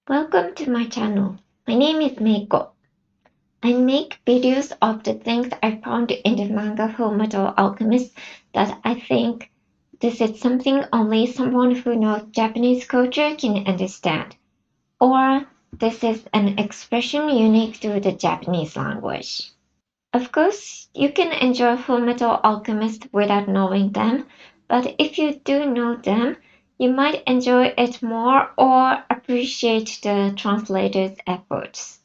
Welcome to my channel. My name is Meiko. I make videos of the things I found in the manga FULLMETAL Alchemist that I think this is something only someone who knows Japanese culture can understand, or this is an expression unique to the Japanese language. Of course, you can enjoy FULLMETAL Alchemist without knowing them, but if you do know them, you might enjoy it more or appreciate the translator's efforts.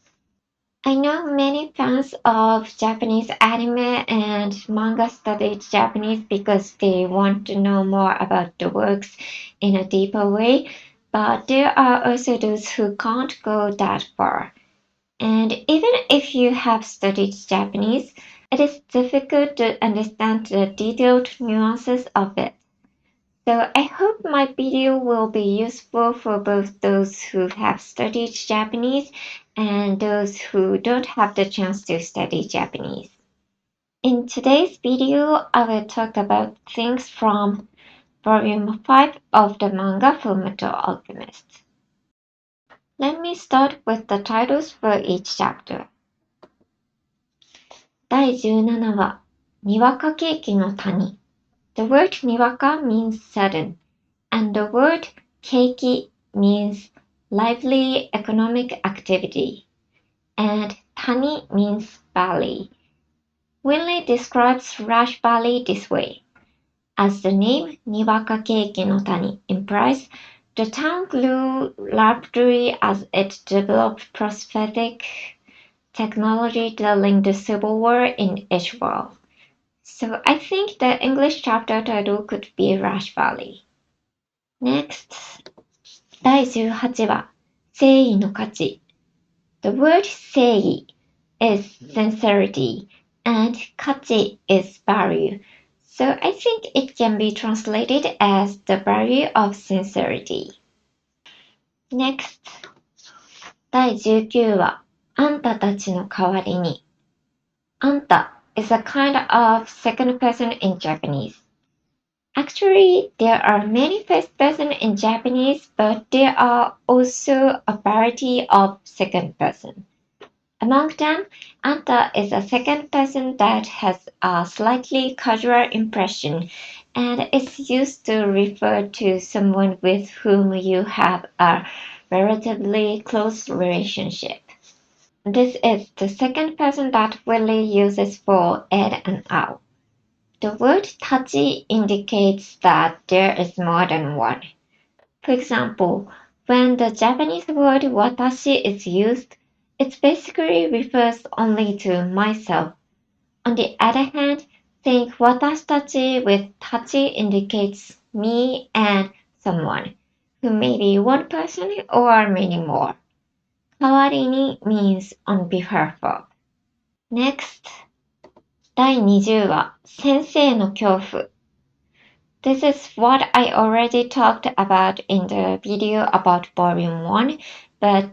I know many fans of Japanese anime and manga study Japanese because they want to know more about the works in a deeper way, but there are also those who can't go that far. And even if you have studied Japanese, it is difficult to understand the detailed nuances of it. So I hope my video will be useful for both those who have studied Japanese and those who don't have the chance to study Japanese. In today's video, I will talk about things from volume 5 of the manga FULLMETAL Alchemist. Let me start with the titles for each chapter. 第17話、にわか景気の谷。The word にわか means sudden, and the word 景気 means lively economic activity, and tani means valley. Winley describes Rush Valley this way. As the name にわか景気の谷 implies, the town grew rapidly as it developed prosthetic technology during the Civil War in Israel. So I think the English chapter title could be Rush Valley. Next, 第18話、誠意の価値。The word 誠意 is sincerity and 価値 is value. So I think it can be translated as the value of sincerity. Next, 第19話、あんたたちの代わりに。あんた is a kind of second person in Japanese. Actually, there are many first person in Japanese, but there are also a variety of second person. Among them, anta is a second person that has a slightly casual impression and is used to refer to someone with whom you have a relatively close relationship. This is the second person that Willie uses for ed and ao. The word tachi indicates that there is more than one. For example, when the Japanese word watashi is used, it basically refers only to myself. On the other hand, saying watashitachi with tachi indicates me and someone, who may be one person or many more. Kawarii ni means on behalf of. Next, 第20話、先生の恐怖。This is what I already talked about in the video about volume 1, but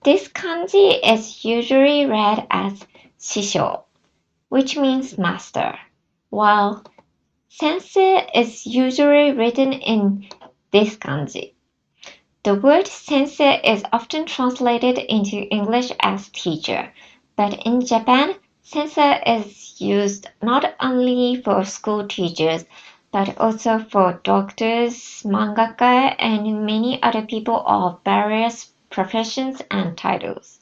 this kanji is usually read as 師匠, which means master, while sensei is usually written in this kanji. The word sensei is often translated into English as teacher, but in Japan, sensei is used not only for school teachers, but also for doctors, mangaka, and many other people of various professions and titles.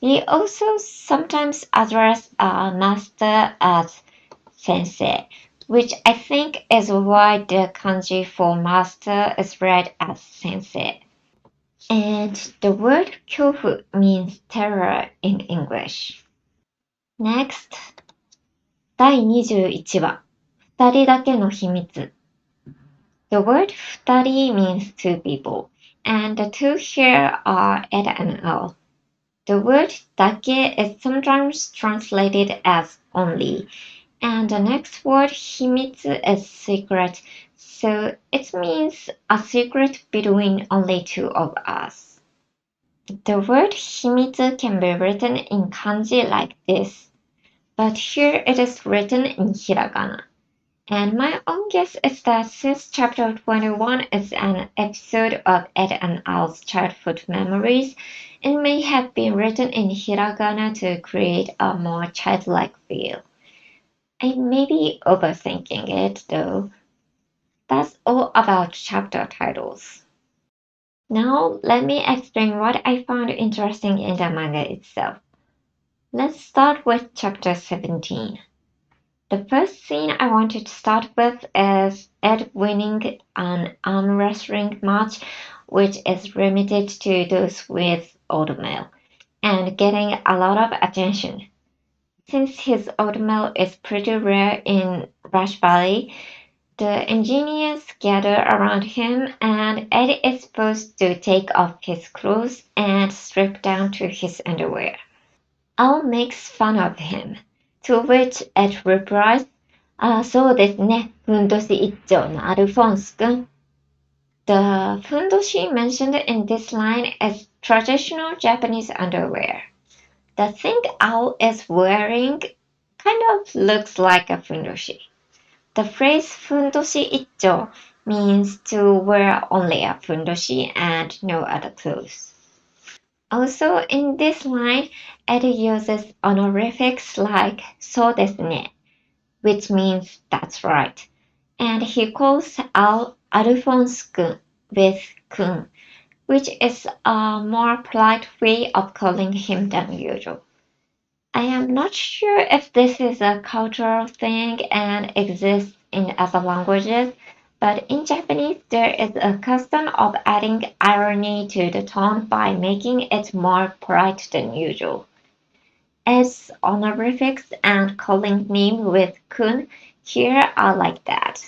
We also sometimes address a master as sensei, which I think is why the kanji for master is read as sensei. And the word 恐怖 means terror in English. Next, 第21話、二人だけの秘密。The word 二人 means two people, and the two here are ed and ao. The word だけ is sometimes translated as only, and the next word 秘密 is secret, so it means a secret between only two of us. The word 秘密 can be written in kanji like this, but here it is written in hiragana. And my own guess is that since chapter 21 is an episode of Ed and Al's childhood memories, it may have been written in hiragana to create a more childlike feel. I may be overthinking it though. That's all about chapter titles. Now let me explain what I found interesting in the manga itself. Let's start with chapter 17. The first scene I wanted to start with is Ed winning an arm wrestling match, which is limited to those with oatmeal, and getting a lot of attention. Since his oatmeal is pretty rare in Rush Valley, the engineers gather around him, and Ed is supposed to take off his clothes and strip down to his underwear. Al makes fun of him, to which Ed replies, そうですね。ふんどし一丁のアルフォンス君. The fundoshi mentioned in this line is traditional Japanese underwear. The thing Al is wearing kind of looks like a fundoshi. The phrase fundoshi icho means to wear only a fundoshi and no other clothes. Also, in this line, Ed uses honorifics like そうですね, which means that's right. And he calls Al Alphonse-kun with kun, which is a more polite way of calling him than usual. I am not sure if this is a cultural thing and exists in other languages, but in Japanese there is a custom of adding irony to the tone by making it more polite than usual. As honorifics and calling name with kun here are like that.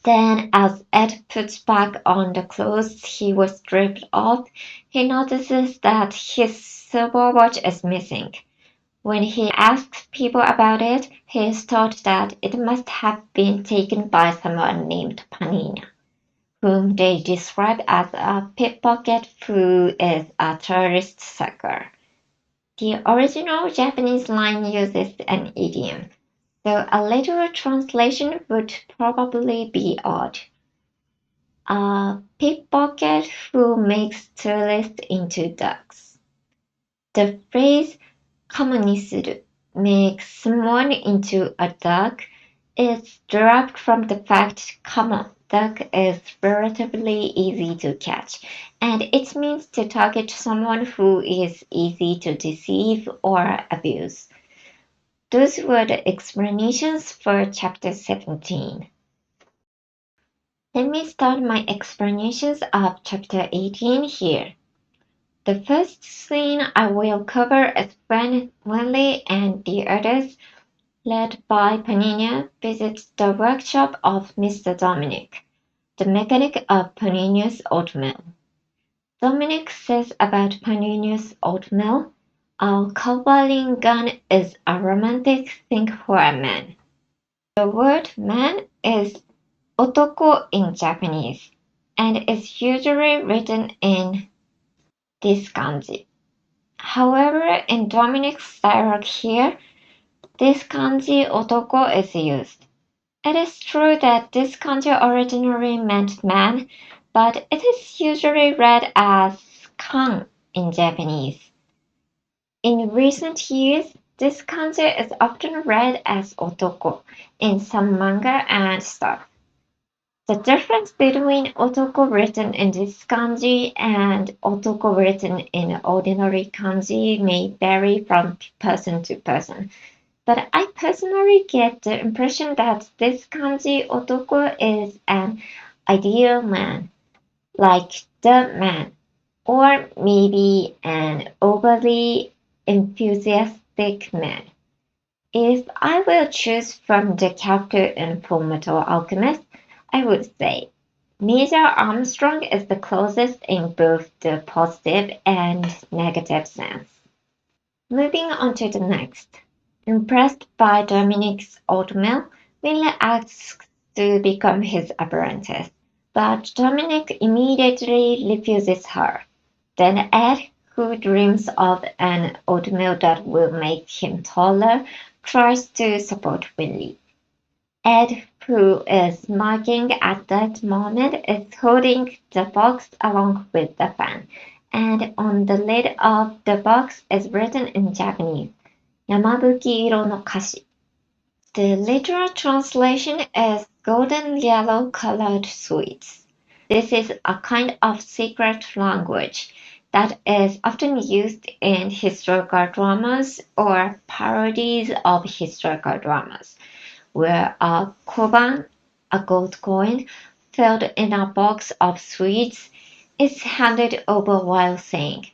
Then, as Ed puts back on the clothes he was stripped off, he notices that his silver watch is missing. When he asks people about it, he is told that it must have been taken by someone named Panina, whom they describe as a pickpocket who is a tourist sucker. The original Japanese line uses an idiom, so a literal translation would probably be odd. A pickpocket who makes tourists into ducks. The phrase カモにする makes someone into a duck is derived from the fact kamo duck is relatively easy to catch, and it means to target someone who is easy to deceive or abuse. Those were the explanations for chapter 17. Let me start my explanations of chapter 18 here. The first scene I will cover is when Winley and the others, led by Panina, visit the workshop of Mr. Dominic, the mechanic of Panina's oatmeal. Dominic says about Panina's oatmeal, a culveling gun is a romantic thing for a man. The word man is otoko in Japanese, and is usually written in this kanji. However, in Dominic's dialogue here, this kanji otoko is used. It is true that this kanji originally meant man, but it is usually read as kan in Japanese. In recent years, this kanji is often read as otoko in some manga and stuff. The difference between otoko written in this kanji and otoko written in ordinary kanji may vary from person to person, but I personally get the impression that this kanji otoko is an ideal man, like the man, or maybe an overly enthusiastic man. If I will choose from the character in FULLMETAL Alchemist, I would say Major Armstrong is the closest in both the positive and negative sense. Moving on to the next. Impressed by Dominic's oatmeal, Miller asks to become his apprentice, but Dominic immediately refuses her. Then Ed, who dreams of an oatmeal that will make him taller, tries to support Willie. Ed, who is smoking at that moment, is holding the box along with the fan, and on the lid of the box is written in Japanese, Yamabuki-iro no kashi. The literal translation is golden yellow colored sweets. This is a kind of secret language that is often used in historical dramas or parodies of historical dramas, where a koban, a gold coin, filled in a box of sweets, is handed over while saying,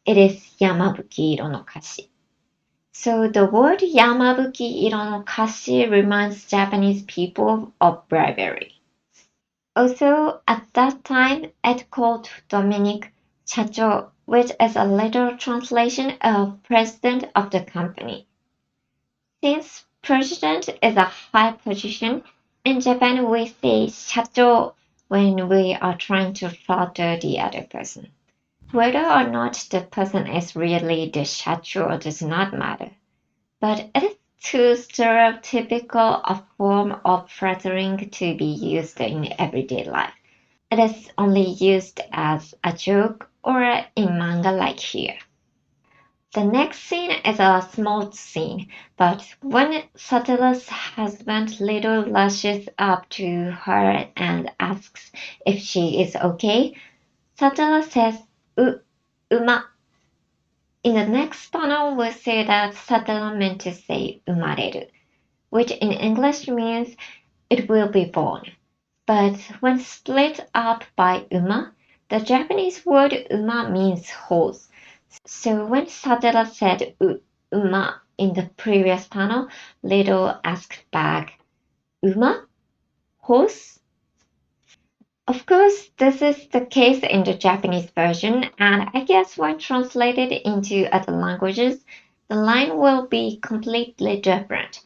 "It is Yamabuki-iro no kashi." So the word Yamabuki-iro no kashi reminds Japanese people of bribery. Also, at that time, it called Dominic Chacho, which is a literal translation of president of the company. Since president is a high position, in Japan we say shacho when we are trying to flatter the other person. Whether or not the person is really the shacho does not matter, but it is too stereotypical a form of flattering to be used in everyday life. It is only used as a joke or in manga like here. The next scene is a small scene, but when Satella's husband Little rushes up to her and asks if she is okay, Satella says, uma. In the next panel, we'll see that Satella meant to say umareru, which in English means it will be born. But when split up by uma, the Japanese word uma means horse. So when Sadera said uma in the previous panel, Little asked back, uma? Horse? Of course, this is the case in the Japanese version, and I guess when translated into other languages, the line will be completely different.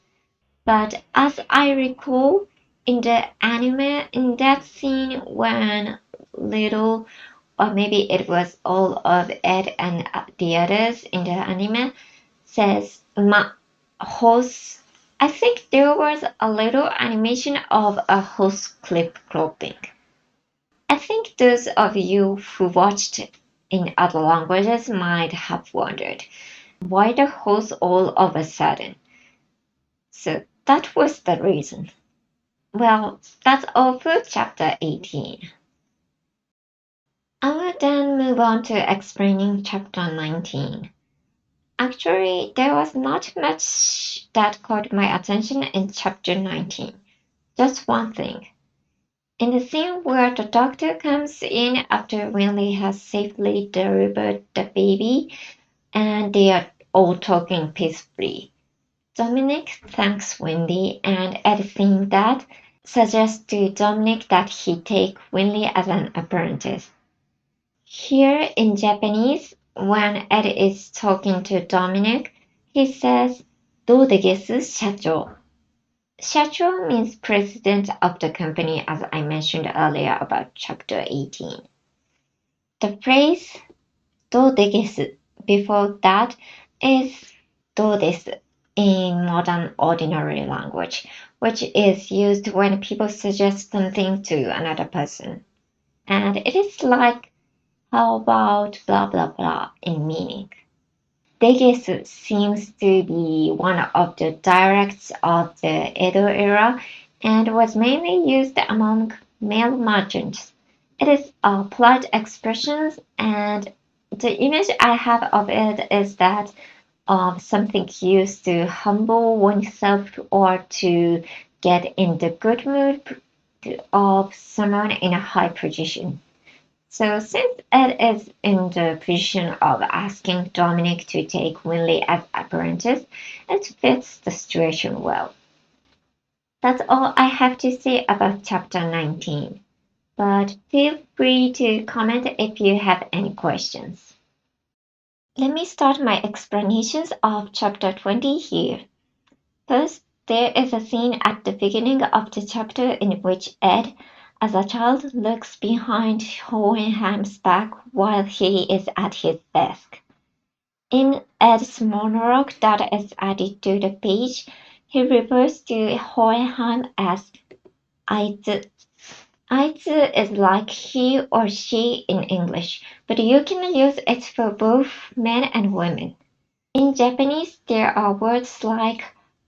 But as I recall, in the anime, in that scene when Little, or maybe it was all of Ed and the others in the anime, says horse. I think there was a little animation of a horse clip clopping. I think those of you who watched in other languages might have wondered why the horse all of a sudden. So that was the reason. Well, that's all for chapter 18. I will then move on to explaining chapter 19. Actually, there was not much that caught my attention in chapter 19. Just one thing. In the scene where the doctor comes in after Winley has safely delivered the baby and they are all talking peacefully, Dominic thanks Winley, and at seeing that, suggests to Dominic that he take Winley as an apprentice. Here in Japanese, when Ed is talking to Dominic, he says, どうでげす, 社長. Shacho means president of the company, as I mentioned earlier about chapter 18. The phrase どうでげす before that is どうです in modern ordinary language, which is used when people suggest something to another person. And it is like how about blah blah blah in meaning. Degesu seems to be one of the dialects of the Edo era and was mainly used among male merchants. It is a polite expression, and the image I have of it is that of something used to humble oneself or to get in the good mood of someone in a high position. So since Ed is in the position of asking Dominic to take Winley as apprentice, it fits the situation well. That's all I have to say about chapter 19. But feel free to comment if you have any questions. Let me start my explanations of chapter 20 here. First, there is a scene at the beginning of the chapter in which Ed, as a child, looks behind Hohenheim's back while he is at his desk. In Ed's monologue that is added to the page, He refers to Hohenheim as Aizu. Aizu is like he or she in English, but you can use it for both men and women. In Japanese, there are words like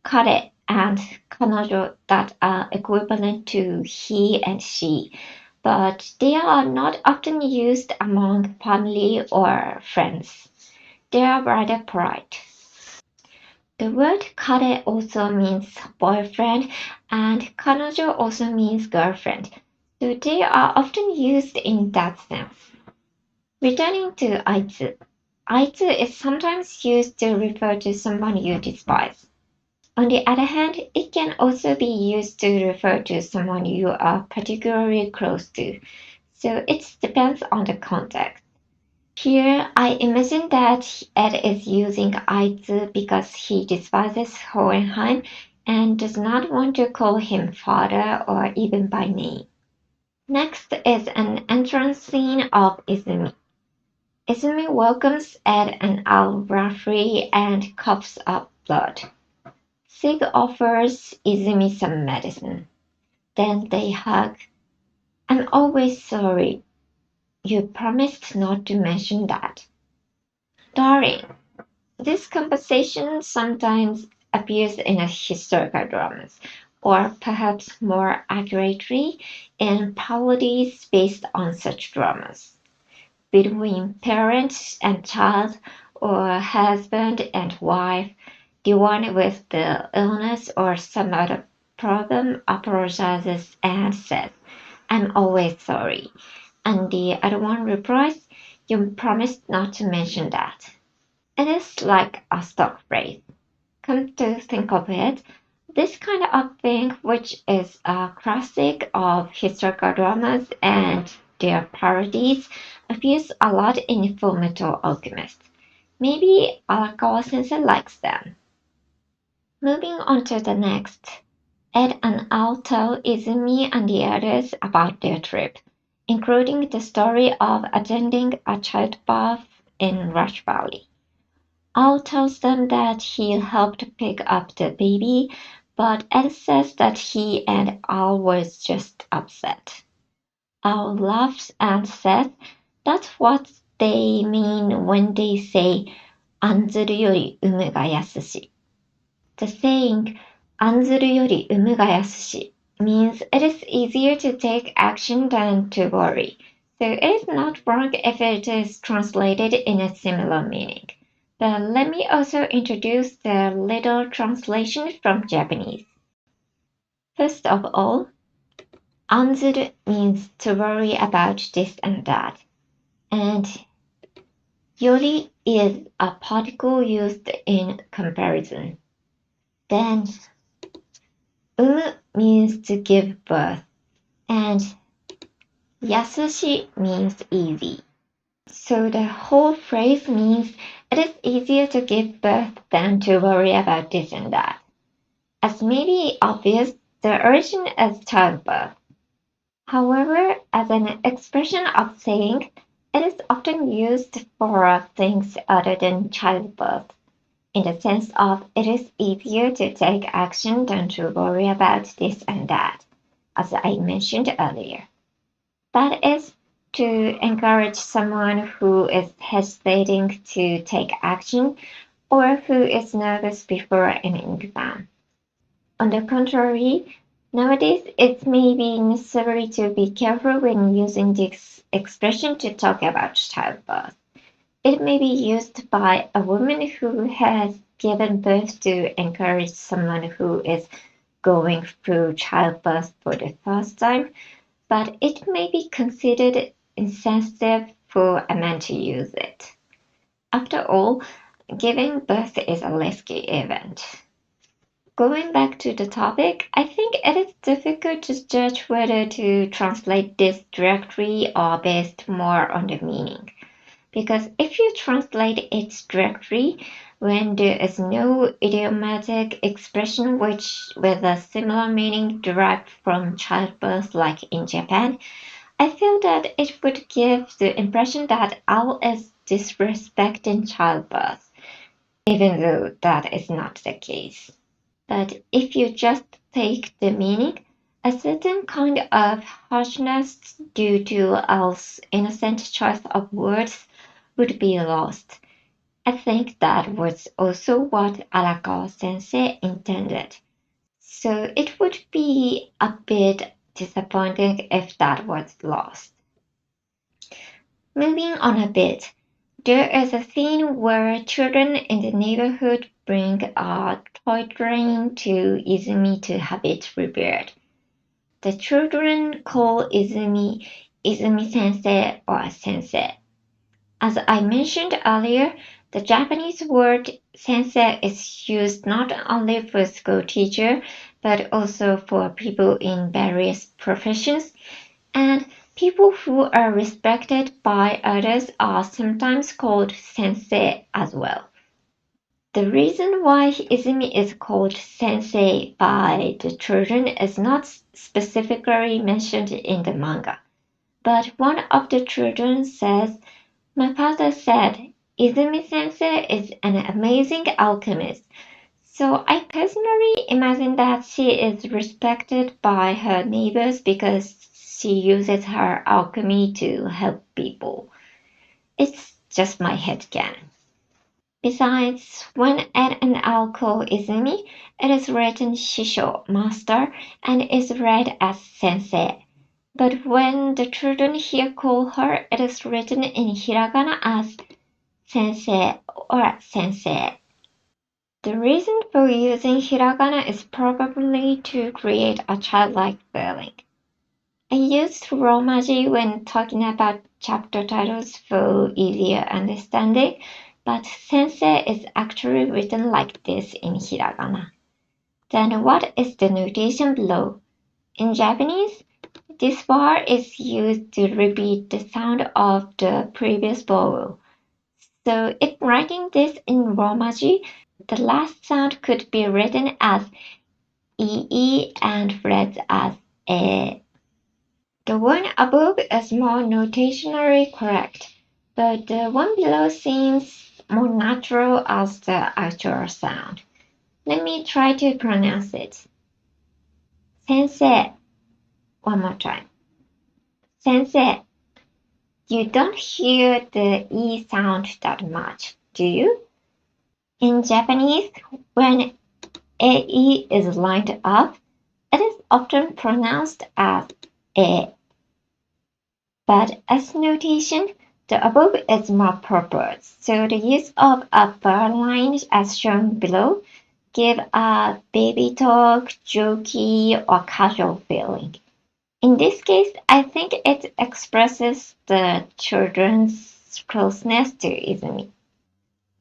kare and kanojo that are equivalent to he and she, but they are not often used among family or friends. They are rather polite. The word kare also means boyfriend and kanojo also means girlfriend, so they are often used in that sense. Returning to aizu. Aizu is sometimes used to refer to someone you despise. On the other hand, it can also be used to refer to someone you are particularly close to, so it depends on the context. Here, I imagine that Ed is using Aizu because he despises Hohenheim and does not want to call him father or even by name. Next is an entrance scene of Izumi. Izumi welcomes Ed and Al roughly and coughs up blood. Sig offers Izumi some medicine. Then they hug. I'm always sorry. You promised not to mention that. Darling, this conversation sometimes appears in historical dramas, or perhaps more accurately, in parodies based on such dramas, between parent and child, or husband and wife. The one with the illness or some other problem apologizes and says, I'm always sorry. And the other one replies, you promised not to mention that. It is like a stock phrase. Come to think of it, this kind of thing, which is a classic of historical dramas and their parodies, appears a lot in Fullmetal Alchemist. Maybe Arakawa sensei likes them. Moving on to the next. Ed and Al tell Izumi and the others about their trip, including the story of attending a childbirth in Rush Valley. Al tells them that he helped pick up the baby, but Ed says that he and Al was just upset. Al laughs and says that's what they mean when they say 案ずるより産むが易し. The saying 案ずるより産むが易し means it is easier to take action than to worry, so it is not wrong if it is translated in a similar meaning. But let me also introduce the little translation from Japanese. First of all, 案ずる means to worry about this and that, and より is a particle used in comparison. Then 産む means to give birth, and 易し means easy. So the whole phrase means it is easier to give birth than to worry about this and that. As may be obvious, the origin is childbirth. However, as an expression of saying, it is often used for things other than childbirth, in the sense of it is easier to take action than to worry about this and that, as I mentioned earlier. That is to encourage someone who is hesitating to take action or who is nervous before an exam. On the contrary, nowadays it may be necessary to be careful when using this expression to talk about childbirth. It may be used by a woman who has given birth to encourage someone who is going through childbirth for the first time, but it may be considered insensitive for a man to use it. After all, giving birth is a risky event. Going back to the topic, I think it is difficult to judge whether to translate this directly or based more on the meaning. Because if you translate it directly, when there is no idiomatic expression which with a similar meaning derived from childbirth like in Japan, I feel that it would give the impression that Al is disrespecting childbirth, even though that is not the case. But if you just take the meaning, a certain kind of harshness due to Al's innocent choice of words would be lost. I think that was also what Arakawa sensei intended. So it would be a bit disappointing if that was lost. Moving on a bit, there is a scene where children in the neighborhood bring a toy train to Izumi to have it repaired. The children call Izumi Izumi sensei or sensei. As I mentioned earlier, the Japanese word sensei is used not only for school teacher, but also for people in various professions, and people who are respected by others are sometimes called sensei as well. The reason why Izumi is called sensei by the children is not specifically mentioned in the manga, but one of the children says, "My father said Izumi sensei is an amazing alchemist, so I personally imagine that she is respected by her neighbors because she uses her alchemy to help people." It's just my headcanon. Besides, when an al call Izumi, it is written Shisho, master, and is read as sensei. But when the children here call her, it is written in hiragana as sensei or sensei. The reason for using hiragana is probably to create a childlike feeling. I used Romaji when talking about chapter titles for easier understanding, but sensei is actually written like this in hiragana. Then what is the notation below? In Japanese, this bar is used to repeat the sound of the previous vowel. So if writing this in Romaji, the last sound could be written as ee and read as e. The one above is more notationally correct, but the one below seems more natural as the actual sound. Let me try to pronounce it. Sensei. One more time. Sensei. You don't hear the E sound that much, do you? In Japanese, when AE is lined up, it is often pronounced as E. But as notation, the above is more proper, so the use of a bar line as shown below give a baby talk, jokey, or casual feeling. In this case, I think it expresses the children's closeness to Izumi.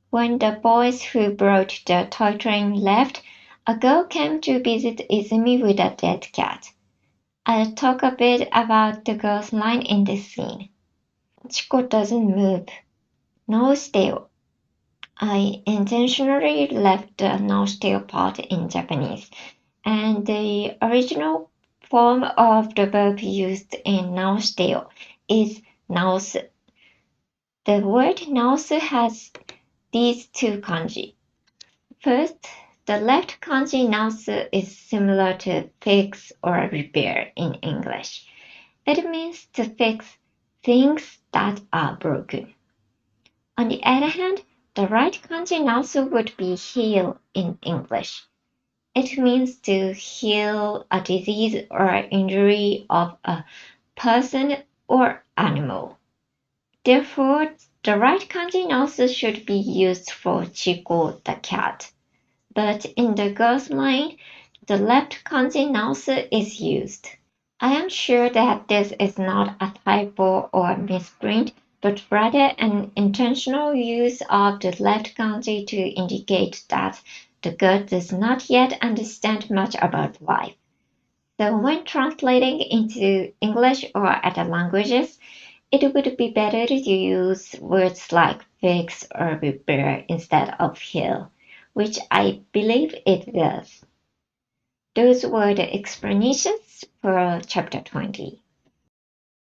When the boys who brought the toy train left, a girl came to visit Izumi with a dead cat. I'll talk a bit about the girl's line in this scene. Chiko doesn't move. No still. I intentionally left the no still part in Japanese, and the original form of the verb used in now still is naosu. The word naosu has these two kanji. First, the left kanji naosu is similar to fix or repair in English. It means to fix things that are broken. On the other hand, the right kanji naosu would be heal in English. It means to heal a disease or injury of a person or animal. Therefore, the right kanji naosu should be used for Chiko the cat. But in the girl's line, the left kanji naosu is used. I am sure that this is not a typo or misprint, but rather an intentional use of the left kanji to indicate that the girl does not yet understand much about life. So when translating into English or other languages, it would be better to use words like fix or repair instead of heal, which I believe it does. Those were the explanations for chapter 20.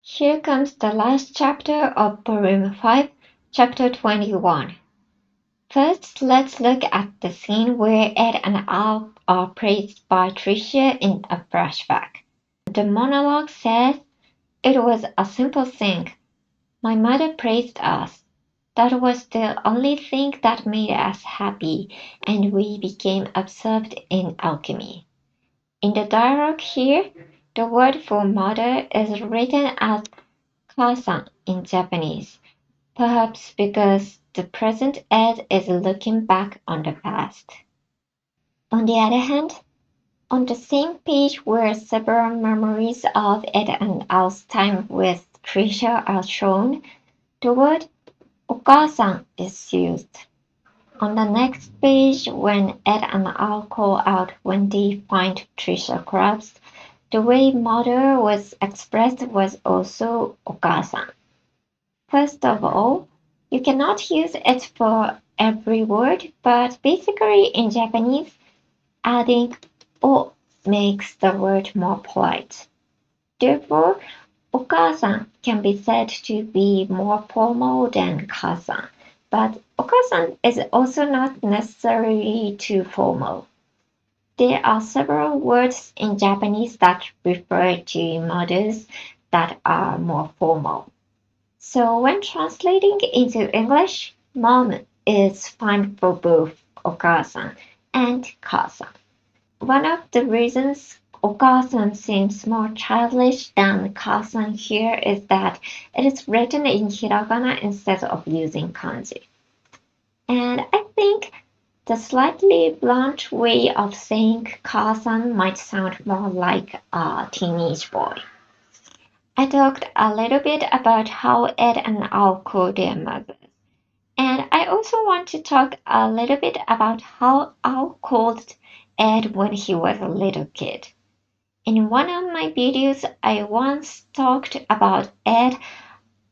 Here comes the last chapter of volume 5, chapter 21. First, let's look at the scene where Ed and Al are praised by Tricia in a flashback. The monologue says, "It was a simple thing. My mother praised us. That was the only thing that made us happy, and we became absorbed in alchemy." In the dialogue here, the word for mother is written as "kasan" in Japanese, perhaps because the present Ed is looking back on the past. On the other hand, on the same page where several memories of Ed and Al's time with Tricia are shown, the word "okasan" is used. On the next page, when Ed and Al call out when they find Tricia corpse, the way mother was expressed was also "okasan." First of all, you cannot use it for every word, but basically in Japanese, adding "o" makes the word more polite. Therefore, "okasan" can be said to be more formal than "kasan," but "okasan" is also not necessarily too formal. There are several words in Japanese that refer to mothers that are more formal. So when translating into English, mom is fine for both "okasan" and "kasan." One of the reasons "okasan" seems more childish than "kasan" here is that it is written in hiragana instead of using kanji. And I think the slightly blunt way of saying "kasan" might sound more like a teenage boy. I talked a little bit about how Ed and Al call their mothers. And I also want to talk a little bit about how Al called Ed when he was a little kid. In one of my videos, I once talked about Ed,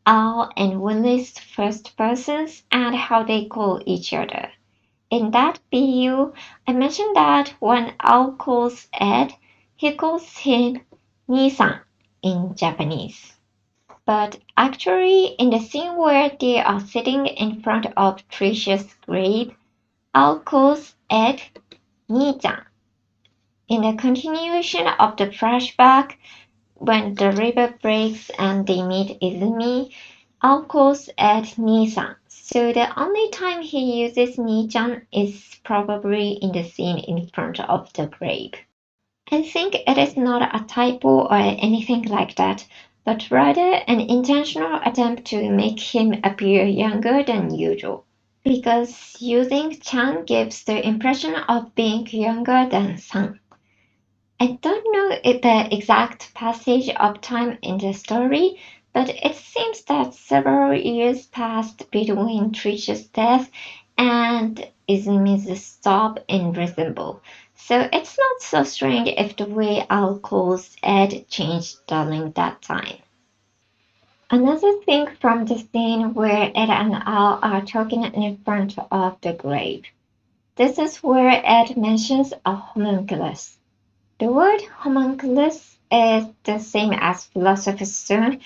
Al, and Willie's first persons and how they call each other. In that video, I mentioned that when Al calls Ed, he calls him Nisan in Japanese. But actually, in the scene where they are sitting in front of Tricia's grave, Al calls Ed Ni-chan. In the continuation of the flashback, when the river breaks and they meet Izumi, Al calls Ed Ni-san. So the only time he uses Ni-chan is probably in the scene in front of the grave. I think it is not a typo or anything like that, but rather an intentional attempt to make him appear younger than usual. Because using Chan gives the impression of being younger than San. I don't know the exact passage of time in the story, but it seems that several years passed between Tricia's death and Izumi's stop in Resemble. So it's not so strange if the way Al calls Ed changed during that time. Another thing from the scene where Ed and Al are talking in front of the grave. This is where Ed mentions a homunculus. The word homunculus is the same as philosopher's stone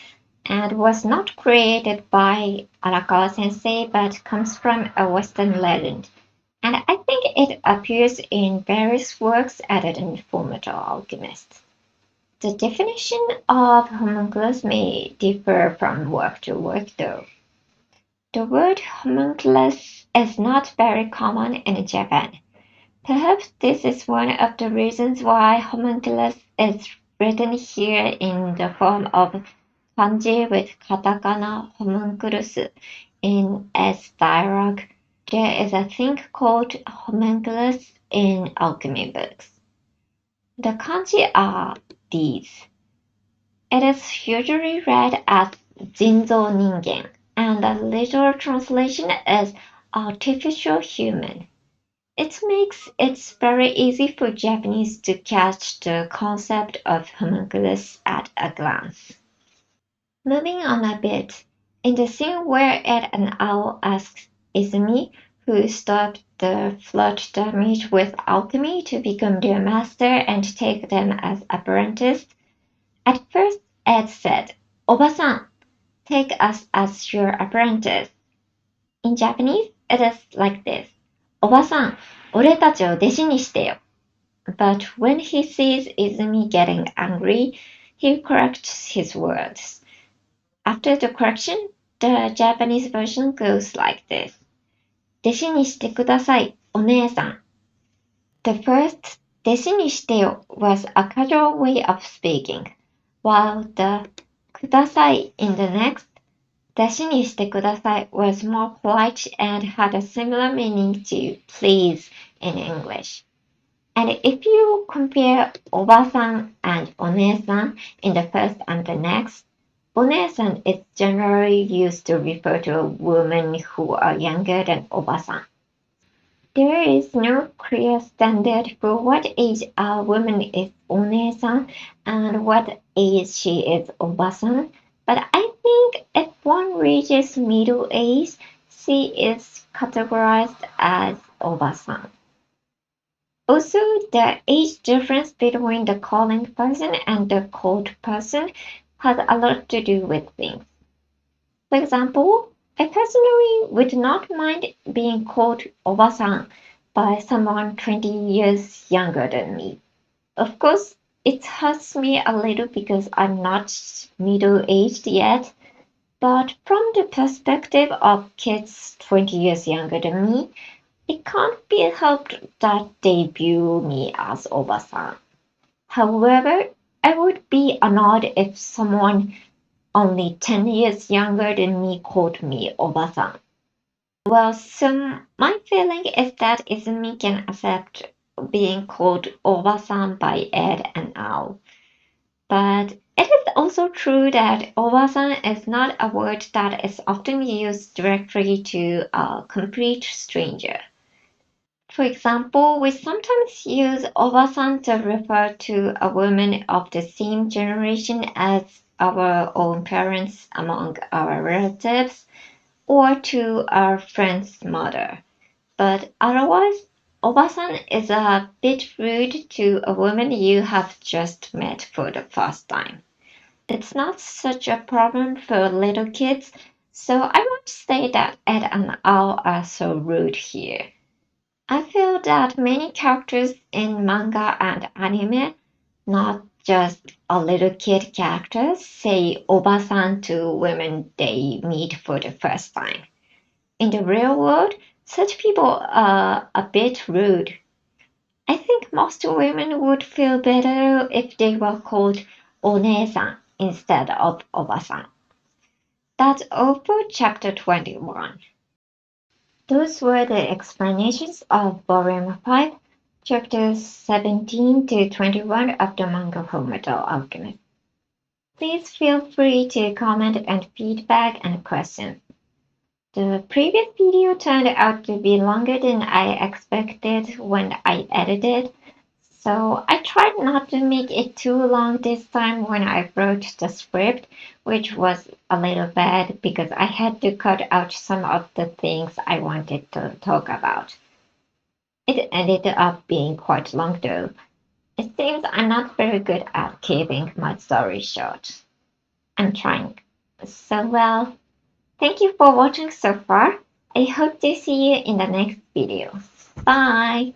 and was not created by Arakawa sensei but comes from a Western legend. And I think it appears in various works other than FULLMETAL ALCHEMIST. The definition of homunculus may differ from work to work though. The word homunculus is not very common in Japan. Perhaps this is one of the reasons why homunculus is written here in the form of kanji with katakana homunculus in its dialogue. There is a thing called homunculus in alchemy books. The kanji are these. It is usually read as Jinzo Ningen, and the literal translation is artificial human. It makes it very easy for Japanese to catch the concept of homunculus at a glance. Moving on a bit, in the scene where Ed and Ao asks Izumi, who stopped the flood damage with alchemy, to become their master and take them as apprentices, at first Ed said, "Oba-san, take us as your apprentice." In Japanese, it is like this. おばさん、俺たちを弟子にしてよ。But when he sees Izumi getting angry, he corrects his words. After the correction, the Japanese version goes like this. 弟子にしてください、お姉さん。The first 弟子にしてよ was a casual way of speaking, while the ください in the next 弟子にしてください was more polite and had a similar meaning to please in English. And if you compare おばさん and お姉さん in the first and the next, お姉さん is generally used to refer to women who are younger than おばさん. There is no clear standard for what age a woman is お姉さん and what age she is おばさん, but I think if one reaches middle age, she is categorized as おばさん. Also, the age difference between the calling person and the called person has a lot to do with things. For example, I personally would not mind being called おばさん by someone 20 years younger than me. Of course, it hurts me a little because I'm not middle-aged yet, but from the perspective of kids 20 years younger than me, it can't be helped that they view me as おばさん. However, I would be annoyed if someone only 10 years younger than me called me おばさん. Well, so my feeling is that Izumi can accept being called おばさん by Ed and Al. But it is also true that おばさん is not a word that is often used directly to a complete stranger. For example, we sometimes use おばさん to refer to a woman of the same generation as our own parents among our relatives, or to our friend's mother. But otherwise, おばさん is a bit rude to a woman you have just met for the first time. It's not such a problem for little kids, so I won't say that Ed and Al are so rude here. I feel that many characters in manga and anime, not just a little kid characters, say おばさん to women they meet for the first time. In the real world, such people are a bit rude. I think most women would feel better if they were called お姉さん instead of おばさん. That's all for chapter 21. Those were the explanations of Volume 5, chapters 17 to 21 of the manga FULLMETAL ALCHEMIST. Please feel free to comment and feedback and questions. The previous video turned out to be longer than I expected when I edited, so I tried not to make it too long this time when I wrote the script, which was a little bad because I had to cut out some of the things I wanted to talk about. It ended up being quite long though. It seems I'm not very good at keeping my story short. I'm trying. So well, thank you for watching so far. I hope to see you in the next video. Bye!